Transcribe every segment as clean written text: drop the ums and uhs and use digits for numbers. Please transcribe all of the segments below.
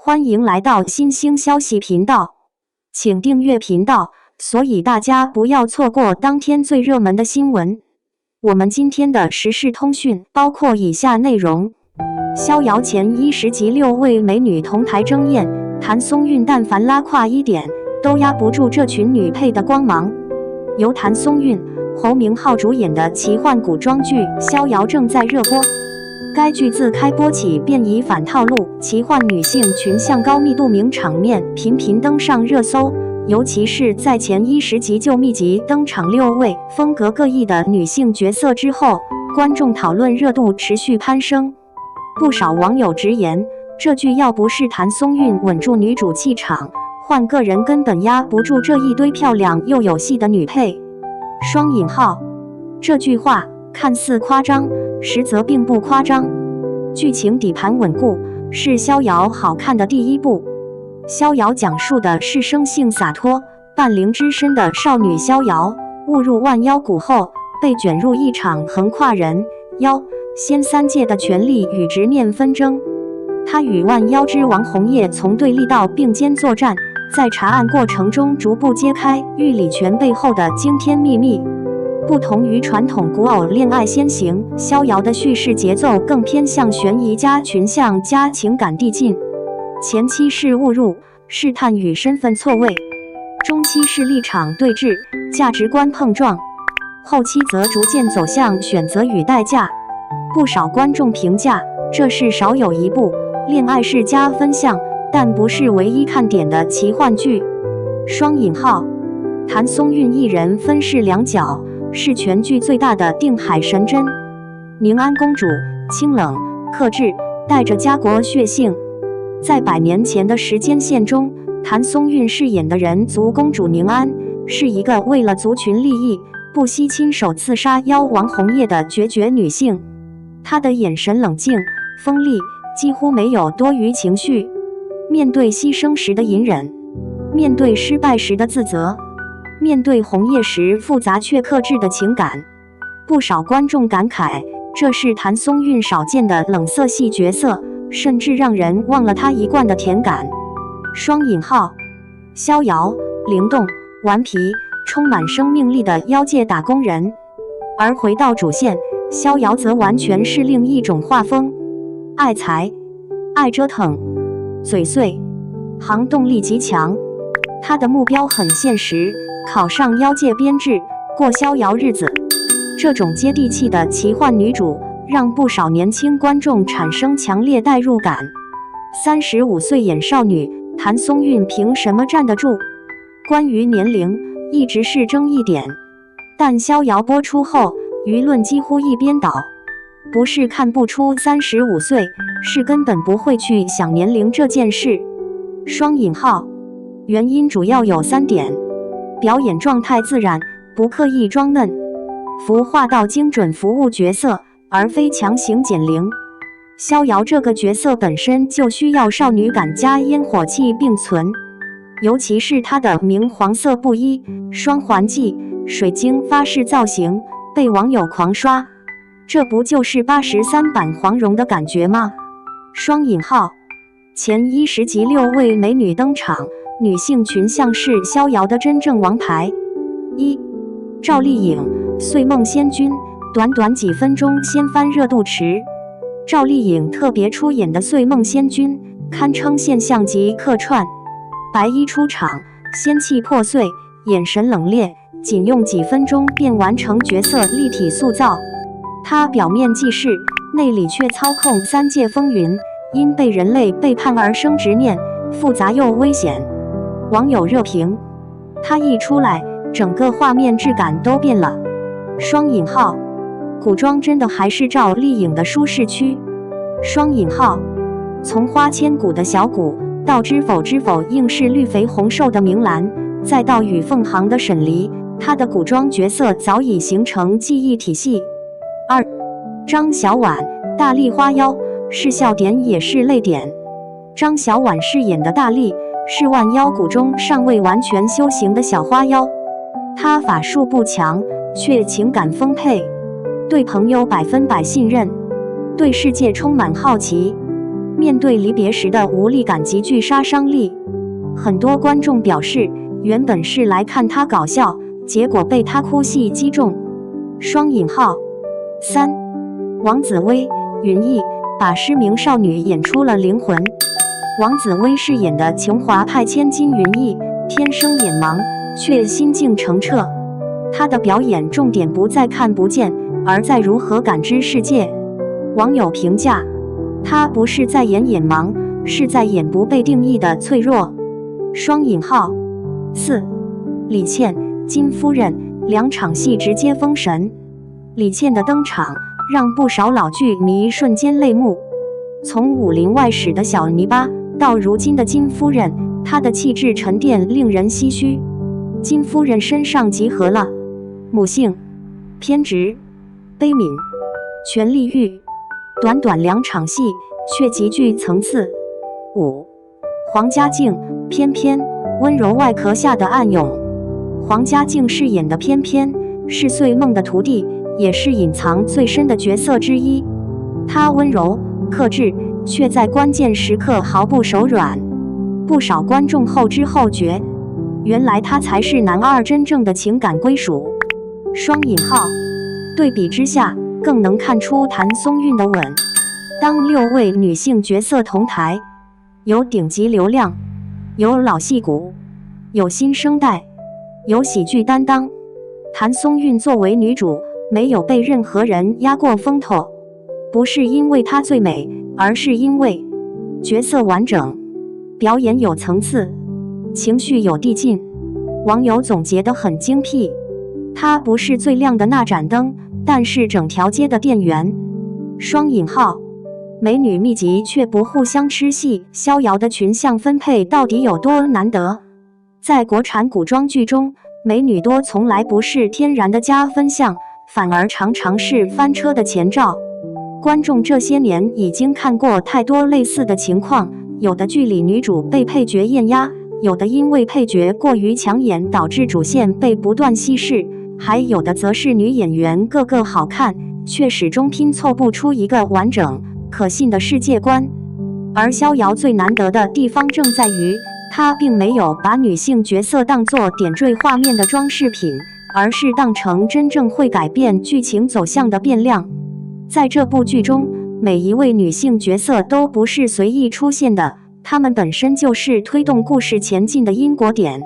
歡迎來到新興消息頻道，請訂閱頻道，所以大家不要錯過當天最熱門的新聞。我們今天的時事通訊包括以下內容：逍遙前10集6位美女同台爭豔，譚松韻但凡拉胯一點，都壓不住這群女配的光芒。由譚松韻、侯明昊主演的奇幻古裝劇《逍遙》正在熱播。該劇自開播起便以反套路、奇幻女性群像高密度名場面頻頻登上熱搜，尤其是在前10集就密集登場6位風格各異的女性角色之後，觀眾討論熱度持續攀升。不少網友直言，這劇要不是譚松韻穩住女主氣場，換個人根本壓不住這一堆漂亮又有戲的女配。雙引號，這句話看似誇張，實則並不誇張。劇情底盤穩固，是《逍遙》好看的第一部。《逍遙》講述的是生性灑脫、半靈之身的少女逍遙，誤入萬妖谷後，被捲入一場橫跨人、妖、仙三界的權力與執念紛爭。她與萬妖之王紅葉從對立到並肩作戰，在查案過程中逐步揭開玉里泉背後的驚天秘密。不同於傳統古偶戀愛先行，逍遙的敘事節奏更偏向懸疑加群像加情感遞進。前期是誤入、試探與身份錯位，中期是立場對峙、價值觀碰撞，後期則逐漸走向選擇與代價。不少觀眾評價，這是少有一部戀愛是加分項，但不是唯一看點的奇幻劇。雙引號，譚松韻一人分飾兩角，是全劇最大的定海神針。寧安公主清冷克制，帶着家國血性。在100年前的時間線中，譚松韻飾演的人族公主寧安，是一個為了族群利益不惜親手刺殺妖王紅葉的決絕女性。她的眼神冷靜鋒利，幾乎沒有多餘情緒。面對犧牲時的隱忍，面對失敗時的自責，面對紅葉時複雜卻克制的情感，不少觀眾感慨，這是譚松韻少見的冷色系角色，甚至讓人忘了她一貫的甜感。雙引號，逍遙靈動、頑皮、充滿生命力的妖界打工人，而回到主線，逍遙則完全是另一種畫風，愛財、愛折騰、嘴碎，行動力極強。他的目標很現實，考上妖界編制，過逍遙日子。這種接地氣的奇幻女主，讓不少年輕觀眾產生強烈代入感。35歲演少女，譚松韻憑什麼站得住？關於年齡，一直是爭議點，但逍遙播出後，輿論幾乎一邊倒。不是看不出35歲，是根本不會去想年齡這件事。雙引號，原因主要有3點：表演狀態自然，不刻意裝嫩，孵化到精準服務角色，而非強行減齡。逍遙這個角色本身就需要少女感加煙火氣並存，尤其是她的明黃色布衣、雙環髻、水晶發飾造型，被網友狂刷。這不就是83版黃蓉的感覺嗎？雙引號，前10集6位美女登場，女性群像是逍遙的真正王牌。1. 趙麗穎，歲夢仙君，短短幾分鐘掀翻熱度池。趙麗穎特別出演的歲夢仙君，堪稱現象級客串。白衣出場，仙氣破碎，眼神冷冽，僅用幾分鐘便完成角色立體塑造。她表面濟世，內裡卻操控3界風雲，因被人類背叛而生執念，複雜又危險。網友熱評：她一出來，整個畫面質感都變了。雙引號，古裝真的還是趙麗穎的舒適區。雙引號，從花千骨的小骨，到知否應是綠肥紅瘦的明蘭，再到與鳳航的沈黎，她的古裝角色早已形成記憶體系。2. 張小婉，大麗花妖，是笑點也是淚點。張小婉飾演的大麗，是萬妖谷中尚未完全修行的小花妖，她法術不強，卻情感豐沛，對朋友100%信任，對世界充滿好奇。面對離別時的無力感極具殺傷力。很多觀眾表示，原本是來看他搞笑，結果被他哭戲擊中。3. 王紫薇、允藝把失明少女演出了靈魂。王紫薇飾演的瓊華派千金允藝，天生眼盲，卻心境澄澈。她的表演重點不在看不見，而在如何感知世界。網友評價，她不是在演眼盲，是在演不被定義的脆弱。4. 李倩、金夫人2場戲直接封神。李倩的登場讓不少老劇迷瞬間淚目。從《武林外史》的小泥巴到如今的金夫人，她的氣質沉澱令人唏噓。金夫人身上集合了母性、偏執、悲憫、權力慾，短短2場戲卻極具層次。5. 黃家靖、翩翩溫柔外殼下的暗湧。黃家靖飾演的翩翩是歲夢的徒弟，也是隱藏最深的角色之一。他溫柔克制，卻在關鍵時刻毫不手軟。不少觀眾後知後覺，原來他才是男二真正的情感歸屬。對比之下，更能看出譚松韻的穩。當6位女性角色同台，有頂級流量，有老戲骨，有新生代，有喜劇擔當。譚松韻作為女主，沒有被任何人壓過風頭，不是因為她最美，而是因為角色完整，表演有層次，情緒有遞進。網友總結得很精闢，她不是最亮的那盞燈，但是整條街的電源。美女密集卻不互相吃戲，逍遙的群像分配到底有多難得？在國產古裝劇中，美女多從來不是天然的加分項，反而常常是翻車的前兆。觀眾這些年已經看過太多類似的情況，有的劇裡女主被配角碾壓，有的因為配角過於搶眼導致主線被不斷稀釋，還有的則是女演員個個好看，卻始終拼湊不出一個完整可信的世界觀。而逍遙最難得的地方正在於，她並沒有把女性角色當作點綴畫面的裝飾品，而是當成真正會改變劇情走向的變量。在這部劇中，每一位女性角色都不是隨意出現的，她們本身就是推動故事前進的因果點。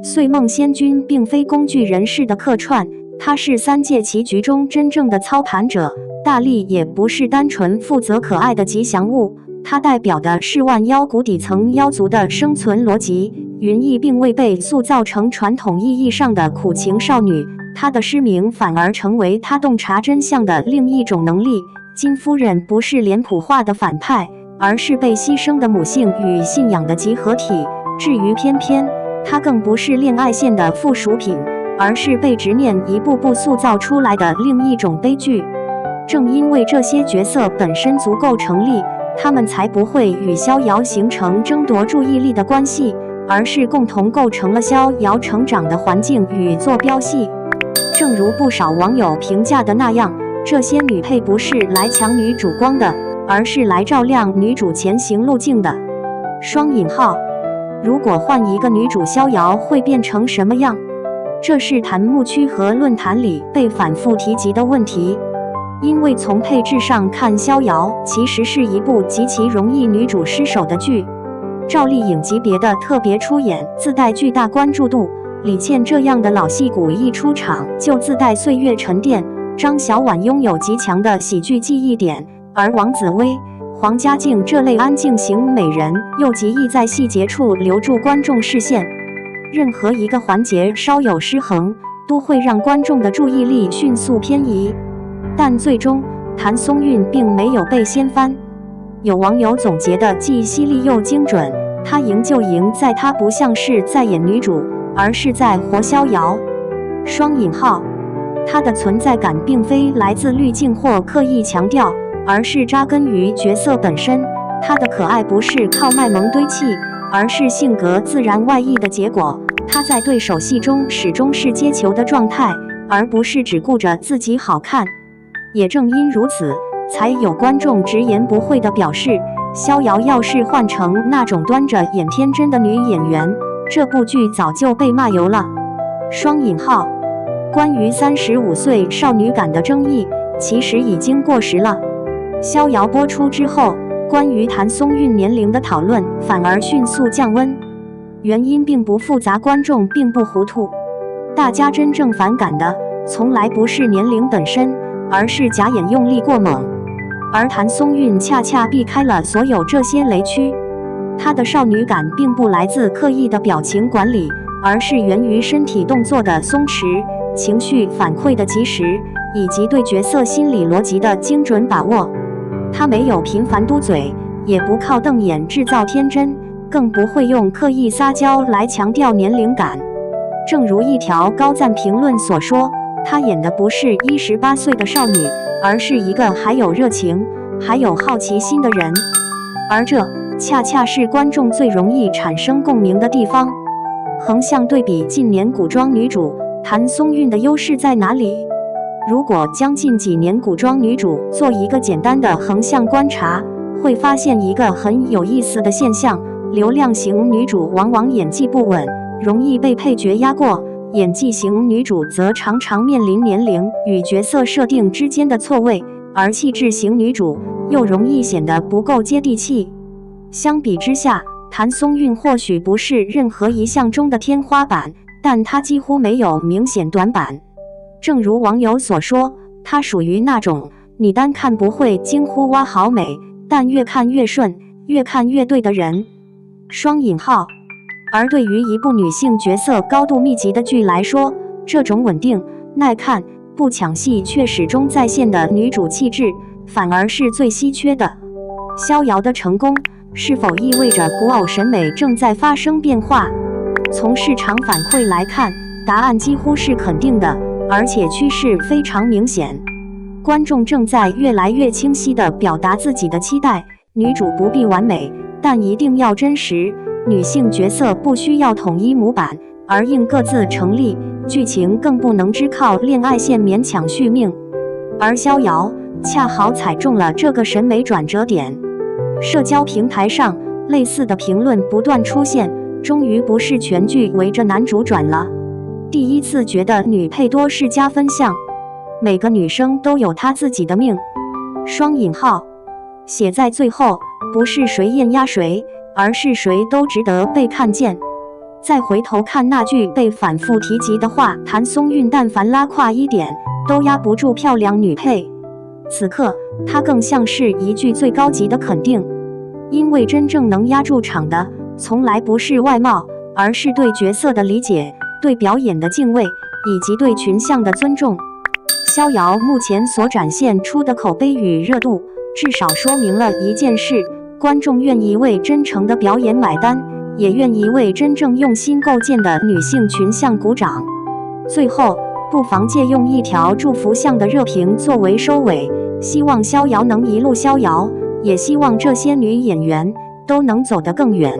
歲夢仙君並非工具人式的客串，她是三界棋局中真正的操盤者。大力也不是單純負責可愛的吉祥物，它代表的是萬妖谷底層妖族的生存邏輯。云翊並未被塑造成傳統意義上的苦情少女，她的失明反而成為她洞察真相的另一種能力。金夫人不是臉譜化的反派，而是被犧牲的母性與信仰的集合體。至於翩翩，她更不是戀愛線的附屬品，而是被執念一步步塑造出來的另一種悲劇。正因為這些角色本身足夠成立，他們才不會與逍遙形成爭奪注意力的關係，而是共同構成了逍遙成長的環境與坐標系。正如不少網友評價的那樣，這些女配不是來搶女主光的，而是來照亮女主前行路徑的。如果換一個女主，逍遙會變成什麼樣？這是彈幕區和論壇裡被反覆提及的問題。因為從配置上看，逍遙其實是一部極其容易女主失手的劇。趙麗穎級別的特別出演自帶巨大關注度，李倩這樣的老戲骨一出場就自帶歲月沉澱，張小婉擁有極強的喜劇記憶點，而王紫薇、黃家靖這類安靜型美人又極易在細節處留住觀眾視線。任何一個環節稍有失衡，都會讓觀眾的注意力迅速偏移。但最終，譚松韻並沒有被掀翻。有網友總結的既犀利又精準，她贏就贏在她不像是在演女主，而是在活逍遙。她的存在感並非來自濾鏡或刻意強調，而是扎根於角色本身。她的可愛不是靠賣萌堆砌，而是性格自然外溢的結果。她在對手戲中始終是接球的狀態，而不是只顧着自己好看。也正因如此，才有觀眾直言不諱地表示，逍遙要是換成那種端着演天真的女演員，這部劇早就被罵油了。雙引號，關於35歲少女感的爭議，其實已經過時了。逍遙播出之後，關於譚松韻年齡的討論反而迅速降溫。原因並不複雜，觀眾並不糊塗。大家真正反感的，從來不是年齡本身，而是假眼用力過猛。而譚松韻恰恰避開了所有這些雷區。她的少女感並不來自刻意的表情管理，而是源於身體動作的鬆弛、情緒反饋的及時，以及對角色心理邏輯的精準把握。她沒有頻繁嘟嘴，也不靠瞪眼制造天真，更不會用刻意撒嬌來強調年齡感。正如一條高讚評論所說，她演的不是18歲的少女，而是一個還有熱情、還有好奇心的人。而這恰恰是觀眾最容易產生共鳴的地方。橫向對比近年古裝女主，譚松韻的優勢在哪裡？如果將近幾年古裝女主做一個簡單的橫向觀察，會發現一個很有意思的現象：流量型女主往往演技不穩，容易被配角壓過；演技型女主則常常面臨年齡與角色設定之間的錯位，而氣質型女主又容易顯得不夠接地氣。相比之下，譚松韻或許不是任何一項中的天花板，但她幾乎沒有明顯短板。正如網友所說，她屬於那種你單看不會驚呼哇好美，但越看越順，越看越對的人。雙引號。而對於一部女性角色高度密集的劇來說，這種穩定、耐看、不搶戲卻始終在線的女主氣質，反而是最稀缺的。逍遙的成功，是否意味着古偶審美正在發生變化？從市場反饋來看，答案幾乎是肯定的，而且趨勢非常明顯。觀眾正在越來越清晰地表達自己的期待：女主不必完美，但一定要真實；女性角色不需要統一模板，而應各自成立；劇情更不能只靠戀愛線勉強續命。而逍遙恰好踩中了這個審美轉折點。社交平台上類似的評論不斷出現，終於不是全劇圍着男主轉了。第一次覺得女配多是加分項，每個女生都有她自己的命。雙引號寫在最後，不是誰豔壓誰，而是誰都值得被看見。再回頭看那句被反覆提及的話，譚松韻但凡拉胯一點，都壓不住漂亮女配。此刻，它更像是一句最高級的肯定，因為真正能壓住場的，從來不是外貌，而是對角色的理解，對表演的敬畏，以及對群像的尊重。逍遙目前所展現出的口碑與熱度，至少說明了一件事：觀眾願意為真誠的表演買單，也願意為真正用心構建的女性群像鼓掌。最後，不妨借用一條祝福向的熱評作為收尾，希望逍遙能一路逍遙，也希望這些女演員都能走得更遠。